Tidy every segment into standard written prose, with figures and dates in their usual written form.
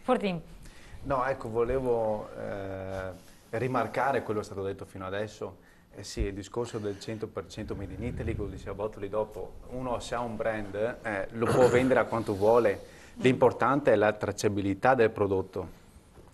Fortin. No, ecco, volevo rimarcare quello che è stato detto fino adesso. Sì, il discorso del 100% Made in Italy, come diceva Bottoli dopo, uno se ha un brand lo può vendere a quanto vuole, l'importante è la tracciabilità del prodotto,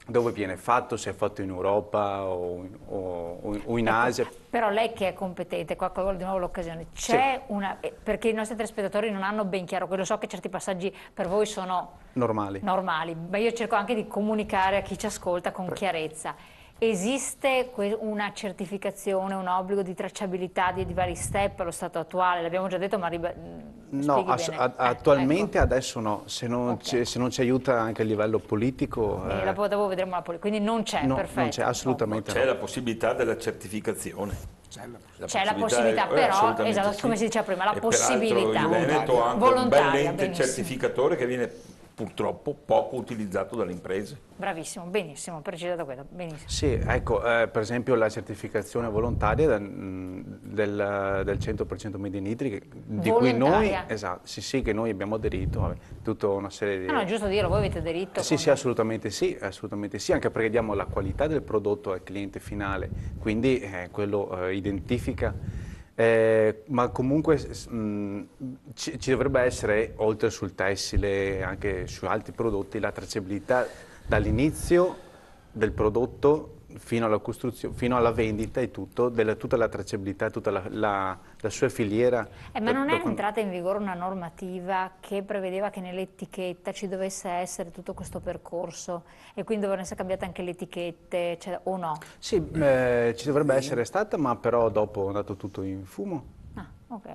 dove viene fatto, se è fatto in Europa o in Asia. Però lei che è competente, qua colgo di nuovo l'occasione, c'è una, perché i nostri telespettatori non hanno ben chiaro, quello so che certi passaggi per voi sono normali, ma io cerco anche di comunicare a chi ci ascolta con chiarezza. Esiste una certificazione, un obbligo di tracciabilità di vari step allo stato attuale? L'abbiamo già detto, ma no, attualmente ecco. adesso no, se non ci aiuta anche a livello politico. Dopo vedremo la politica, quindi non c'è, no, perfetto. Non c'è assolutamente. C'è la possibilità della certificazione. C'è la possibilità, però, esatto, come si diceva prima, la possibilità. Il Veneto ha anche un bel ente benissimo. certificatore che viene purtroppo poco utilizzato dalle imprese. Bravissimo, benissimo, precisato questo, benissimo. Sì, ecco, per esempio la certificazione volontaria del 100% Made in Italy, di cui noi, esatto, sì, che noi abbiamo aderito, tutta una serie di... No, è giusto dirlo, voi avete aderito? Sì, assolutamente sì, anche perché diamo la qualità del prodotto al cliente finale, quindi quello identifica. Ma comunque ci dovrebbe essere, oltre sul tessile, anche su altri prodotti, la tracciabilità dall'inizio del prodotto fino alla costruzione, fino alla vendita e tutto, tutta la tracciabilità, tutta la sua filiera. Ma non è entrata in vigore una normativa che prevedeva che nell'etichetta ci dovesse essere tutto questo percorso e quindi dovevano essere cambiate anche le etichette, cioè, o no? Sì, ci dovrebbe essere stata, ma però dopo è andato tutto in fumo. Ah, ok.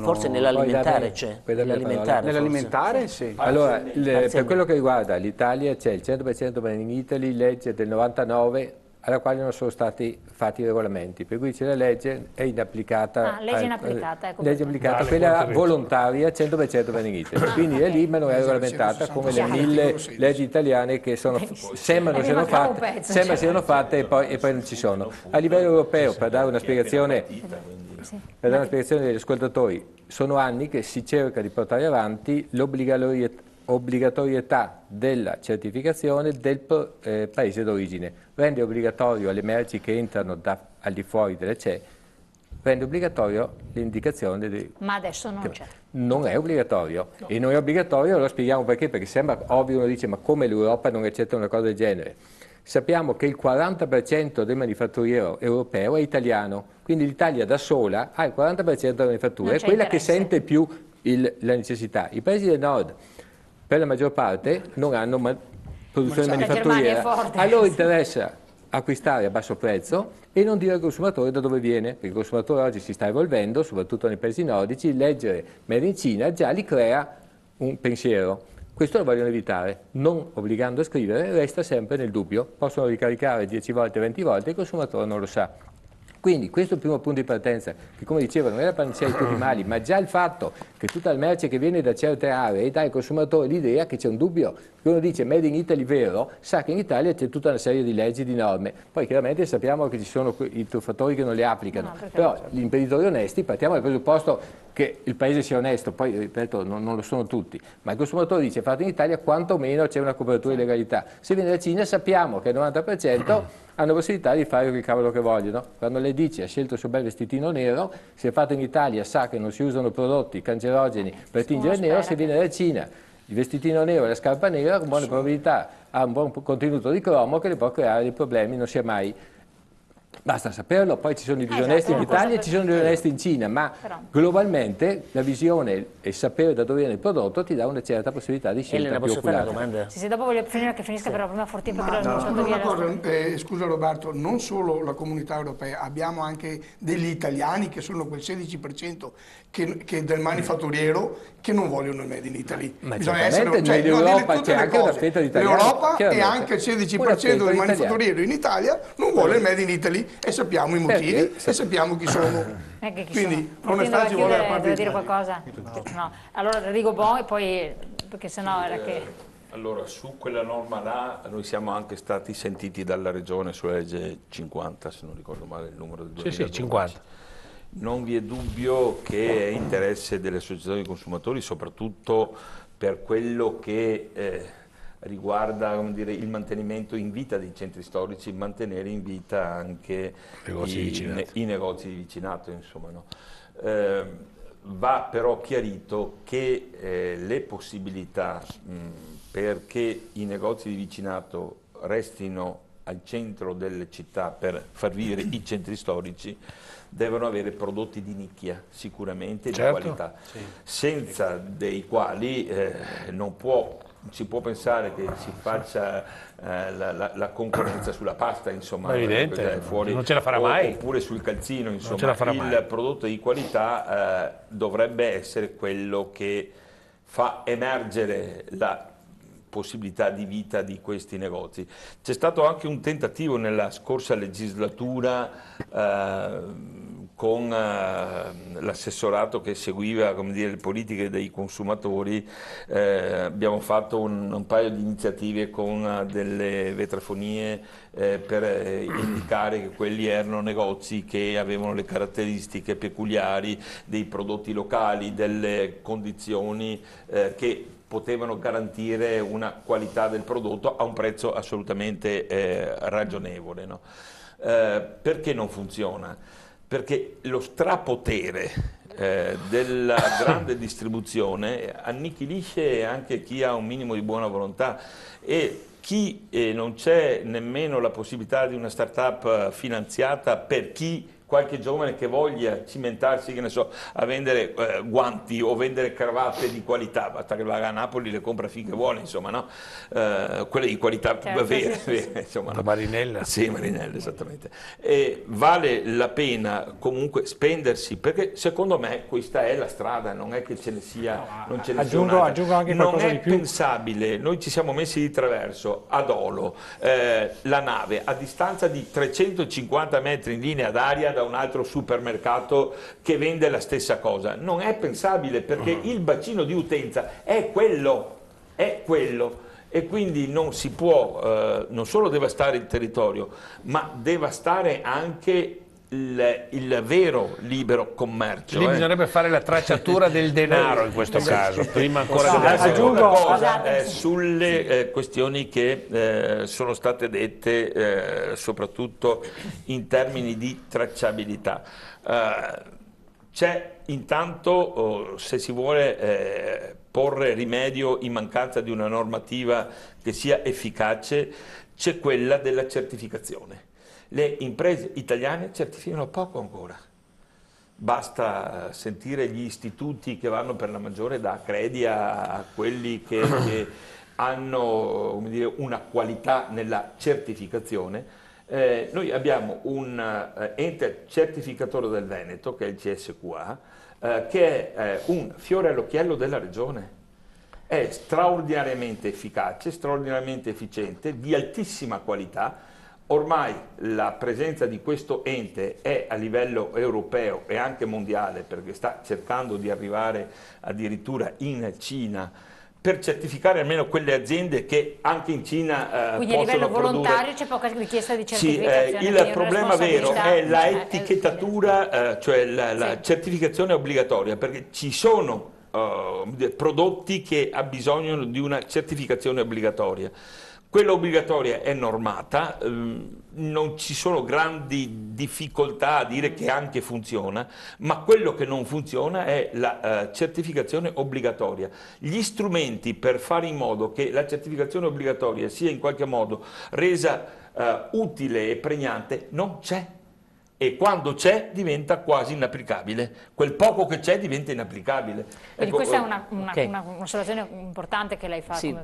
Forse nell'alimentare c'è. Nell'alimentare sì. Allora, per quello che riguarda l'Italia c'è il 100% Made in Italy, legge del 99, alla quale non sono stati fatti i regolamenti, per cui c'è la legge, è inapplicata. Legge inapplicata, ecco. Legge applicata, quella volontaria 100% Made in Italy, quindi è lì ma non è regolamentata come le 1000 leggi italiane che sembrano siano fatte e poi non ci sono. A livello europeo, per dare una spiegazione agli ascoltatori, sono anni che si cerca di portare avanti l'obbligatorietà della certificazione del paese d'origine, rende obbligatorio alle merci che entrano al di fuori delle CE, rende obbligatorio l'indicazione di... Ma adesso non c'è. Non è obbligatorio, e non è obbligatorio, lo spieghiamo perché sembra ovvio, uno dice ma come l'Europa non accetta una cosa del genere? Sappiamo che il 40% del manifatturiero europeo è italiano, quindi l'Italia da sola ha il 40% della manifattura, è quella che sente più la necessità. I paesi del nord, per la maggior parte, non hanno produzione manifatturiera, a loro interessa acquistare a basso prezzo e non dire al consumatore da dove viene, perché il consumatore oggi si sta evolvendo, soprattutto nei paesi nordici, leggere Made in Cina già gli crea un pensiero. Questo lo vogliono evitare, non obbligando a scrivere, resta sempre nel dubbio, possono ricaricare 10 volte, 20 volte, il consumatore non lo sa. Quindi questo è il primo punto di partenza, che come dicevo non è la panacea di tutti i mali, ma già il fatto che tutta la merce che viene da certe aree dà al consumatore l'idea che c'è un dubbio, che uno dice Made in Italy vero, sa che in Italia c'è tutta una serie di leggi, di norme, poi chiaramente sappiamo che ci sono i truffatori che non le applicano, però gli imprenditori onesti partiamo dal presupposto che il paese sia onesto, poi ripeto non lo sono tutti, ma il consumatore dice fatto in Italia quantomeno c'è una copertura di legalità, se viene da Cina sappiamo che il 90% hanno possibilità di fare il cavolo che vogliono. Quando lei dice ha scelto il suo bel vestitino nero, se è fatto in Italia sa che non si usano prodotti cancerogeni per tingere il nero, se viene da Cina il vestitino nero e la scarpa nera con buone probabilità ha un buon contenuto di cromo che le può creare dei problemi, non sia mai... Basta saperlo, poi ci sono i disonesti in Italia e ci sono i disonesti in Cina, ma globalmente la visione e il sapere da dove viene il prodotto ti dà una certa possibilità di scelta più oculata. Fare una domanda? Sì, dopo voglio finire che finisca però prima Fortino perché l'ho portato via. Scusa Roberto, non solo la comunità europea, abbiamo anche degli italiani che sono quel 16% che del manifatturiero che non vogliono il Made in Italy. Ma nell'Europa c'è anche una fetta di italiani. L'Europa e anche il 16% del manifatturiero in Italia non vuole il Made in Italy e sappiamo i motivi e sappiamo chi sono. Quindi onestà ci vuole la parte. Devo dire qualcosa? No. Allora Rigo Bon e poi perché sennò era che... Allora, su quella norma là noi siamo anche stati sentiti dalla Regione sulla legge 50, se non ricordo male il numero del 2012. Sì, 50. Non vi è dubbio che è interesse delle associazioni di consumatori, soprattutto per quello che riguarda, come dire, il mantenimento in vita dei centri storici, mantenere in vita anche i negozi di vicinato, insomma, no? Va però chiarito che le possibilità perché i negozi di vicinato restino al centro delle città per far vivere i centri storici devono avere prodotti di nicchia, sicuramente, di qualità, senza dei quali si può pensare che si faccia la concorrenza sulla pasta, insomma, evidente, fuori, non ce la farà mai, oppure sul calzino, insomma. Il prodotto di qualità dovrebbe essere quello che fa emergere la possibilità di vita di questi negozi. C'è stato anche un tentativo nella scorsa legislatura con l'assessorato che seguiva, come dire, le politiche dei consumatori. Abbiamo fatto un paio di iniziative con delle vetrafonie per indicare che quelli erano negozi che avevano le caratteristiche peculiari dei prodotti locali, delle condizioni che potevano garantire una qualità del prodotto a un prezzo assolutamente ragionevole, no? Perché non funziona? Perché lo strapotere della grande distribuzione annichilisce anche chi ha un minimo di buona volontà, e chi non c'è nemmeno la possibilità di una start-up finanziata per chi qualche giovane che voglia cimentarsi, che ne so, a vendere guanti o vendere cravatte di qualità, basta che vada a Napoli, le compra finché vuole, insomma, no? Quelle di qualità vere, insomma, no? Marinella. Sì, Marinella, esattamente. E vale la pena comunque spendersi, perché secondo me questa è la strada, non è che ce ne sia, non ce ne sia un'altra. Aggiungo anche qualcosa di più. Non è pensabile, noi ci siamo messi di traverso ad Olo, la nave a distanza di 350 metri in linea d'aria da un altro supermercato che vende la stessa cosa. Non è pensabile, perché il bacino di utenza è quello, e quindi non si può non solo devastare il territorio, ma devastare anche il vero libero commercio. Lì bisognerebbe fare la tracciatura del denaro in questo caso, prima ancora di aggiungo una cosa sulle questioni che sono state dette, soprattutto in termini di tracciabilità. C'è intanto, se si vuole porre rimedio in mancanza di una normativa che sia efficace, c'è quella della certificazione. Le imprese italiane certificano poco ancora. Basta sentire gli istituti che vanno per la maggiore, da Accredi a quelli che hanno, come dire, una qualità nella certificazione. Noi abbiamo un ente certificatore del Veneto, che è il CSQA, che è un fiore all'occhiello della regione. È straordinariamente efficace, straordinariamente efficiente, di altissima qualità. Ormai la presenza di questo ente è a livello europeo e anche mondiale, perché sta cercando di arrivare addirittura in Cina per certificare almeno quelle aziende che anche in Cina quindi possono a livello volontario produrre. c'è poca richiesta di certificazione. Sì, il problema vero è la etichettatura, cioè la certificazione obbligatoria, perché ci sono prodotti che abbisognano di una certificazione obbligatoria. Quella obbligatoria è normata, non ci sono grandi difficoltà a dire che anche funziona, ma quello che non funziona è la certificazione obbligatoria. Gli strumenti per fare in modo che la certificazione obbligatoria sia in qualche modo resa utile e pregnante non c'è. E quando c'è diventa quasi inapplicabile, quel poco che c'è diventa inapplicabile. Quindi questa è un'osservazione importante che lei fa. Sì,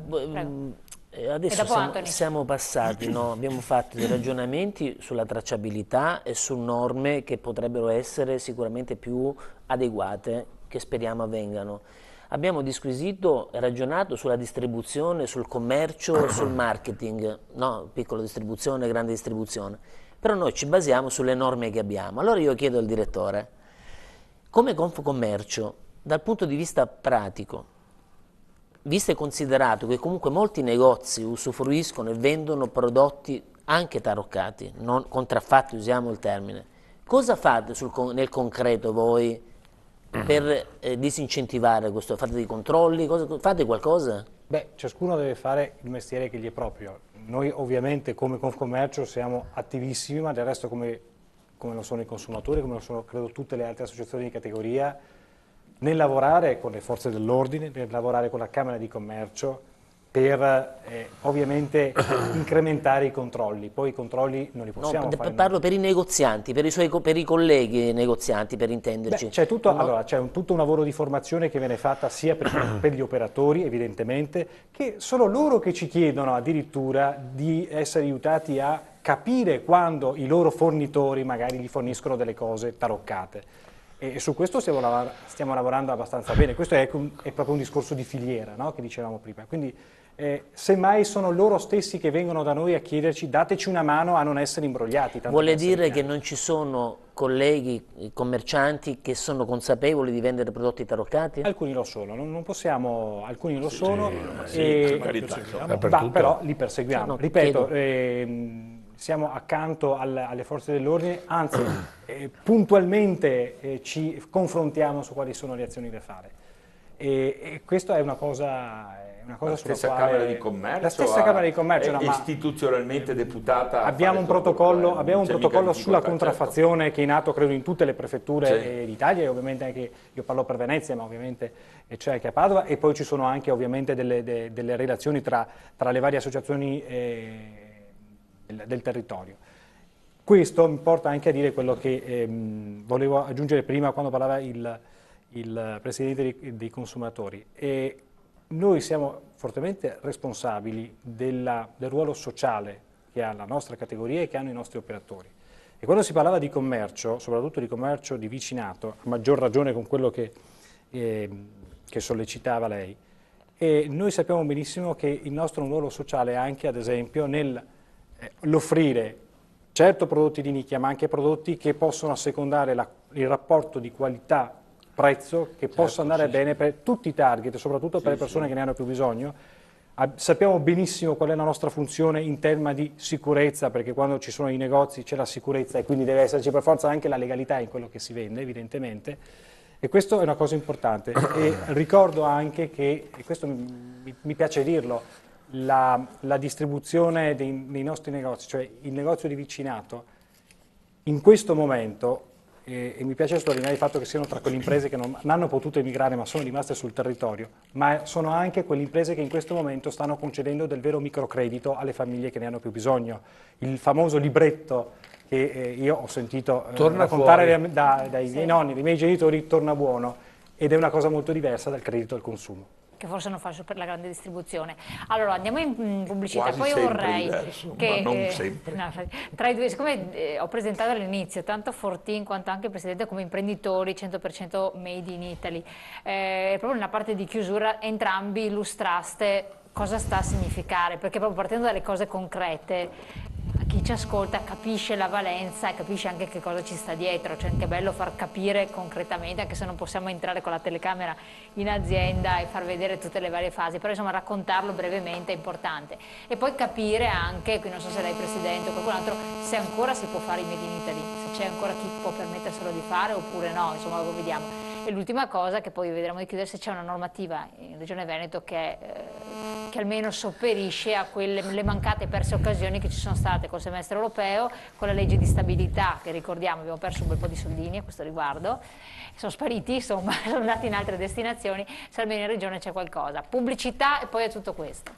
adesso siamo passati, no? Abbiamo fatto dei ragionamenti sulla tracciabilità e su norme che potrebbero essere sicuramente più adeguate, che speriamo avvengano. Abbiamo disquisito e ragionato sulla distribuzione, sul commercio, sul marketing, no? Piccola distribuzione, grande distribuzione. Però noi ci basiamo sulle norme che abbiamo. Allora io chiedo al direttore, come Confcommercio, dal punto di vista pratico, visto e considerato che comunque molti negozi usufruiscono e vendono prodotti anche taroccati, non contraffatti, usiamo il termine, cosa fate nel concreto voi per disincentivare questo? Fate dei controlli? Fate qualcosa? Beh, ciascuno deve fare il mestiere che gli è proprio. Noi ovviamente come Confcommercio siamo attivissimi, ma del resto come lo sono i consumatori, come lo sono credo tutte le altre associazioni di categoria, nel lavorare con le forze dell'ordine, nel lavorare con la Camera di Commercio per ovviamente incrementare i controlli. Poi i controlli non li possiamo fare. Parlo per i negozianti, per i colleghi negozianti, per intenderci. C'è tutto un lavoro di formazione che viene fatta sia per gli operatori, evidentemente, che sono loro che ci chiedono addirittura di essere aiutati a capire quando i loro fornitori magari gli forniscono delle cose taroccate. E su questo stiamo lavorando abbastanza bene. Questo è proprio un discorso di filiera, no? Che dicevamo prima. Quindi semmai sono loro stessi che vengono da noi a chiederci dateci una mano a non essere imbrogliati. Vuole dire che non ci sono colleghi commercianti che sono consapevoli di vendere prodotti taroccati? Alcuni lo sono, non possiamo, alcuni lo sono, però li perseguiamo. No, ripeto, siamo accanto alle forze dell'ordine, anzi puntualmente ci confrontiamo su quali sono le azioni da fare. E questo è una cosa la stessa Camera di Commercio, la stessa Camera di Commercio è istituzionalmente deputata. Abbiamo un protocollo sulla contraffazione che è nato credo in tutte le prefetture d'Italia, e ovviamente anche, io parlo per Venezia, ma ovviamente c'è anche a Padova, e poi ci sono anche ovviamente delle relazioni tra le varie associazioni del territorio. Questo mi porta anche a dire quello che volevo aggiungere prima quando parlava il Presidente dei consumatori. Noi siamo fortemente responsabili del ruolo sociale che ha la nostra categoria e che hanno i nostri operatori. E quando si parlava di commercio, soprattutto di commercio di vicinato, a maggior ragione con quello che sollecitava lei, noi sappiamo benissimo che il nostro ruolo sociale è anche, ad esempio, nell'offrire certo prodotti di nicchia, ma anche prodotti che possono assecondare il rapporto di qualità prezzo che possa andare bene per tutti i target, soprattutto per le persone che ne hanno più bisogno. Sappiamo benissimo qual è la nostra funzione in tema di sicurezza, perché quando ci sono i negozi c'è la sicurezza e quindi deve esserci per forza anche la legalità in quello che si vende, evidentemente. E questo è una cosa importante. E ricordo anche che, e questo mi piace dirlo, la distribuzione nei nostri negozi, cioè il negozio di vicinato, in questo momento, e mi piace sottolineare il fatto che siano tra quelle imprese che non hanno potuto emigrare ma sono rimaste sul territorio, ma sono anche quelle imprese che in questo momento stanno concedendo del vero microcredito alle famiglie che ne hanno più bisogno. Il famoso libretto che io ho sentito raccontare dai miei nonni, dai miei genitori, torna buono, ed è una cosa molto diversa dal credito al consumo. Che forse non faccio per la grande distribuzione. Allora andiamo in pubblicità, quasi poi vorrei diverso, che ma non sempre. Tra i due, siccome ho presentato all'inizio tanto Fortin quanto anche il Presidente come imprenditori 100% made in Italy, proprio nella parte di chiusura entrambi illustraste cosa sta a significare, perché proprio partendo dalle cose concrete chi ci ascolta capisce la valenza e capisce anche che cosa ci sta dietro, cioè anche è bello far capire concretamente, anche se non possiamo entrare con la telecamera in azienda e far vedere tutte le varie fasi, però insomma raccontarlo brevemente è importante. E poi capire anche, qui non so se lei Presidente o qualcun altro, se ancora si può fare i Made in Italy, se c'è ancora chi può permetterselo di fare oppure no, insomma lo vediamo. E l'ultima cosa, che poi vedremo di chiudere, se c'è una normativa in Regione Veneto che almeno sopperisce a le mancate perse occasioni che ci sono state col semestre europeo, con la legge di stabilità, che ricordiamo abbiamo perso un bel po' di soldini a questo riguardo, sono spariti, insomma, sono andati in altre destinazioni, se almeno in Regione c'è qualcosa. Pubblicità e poi è tutto questo.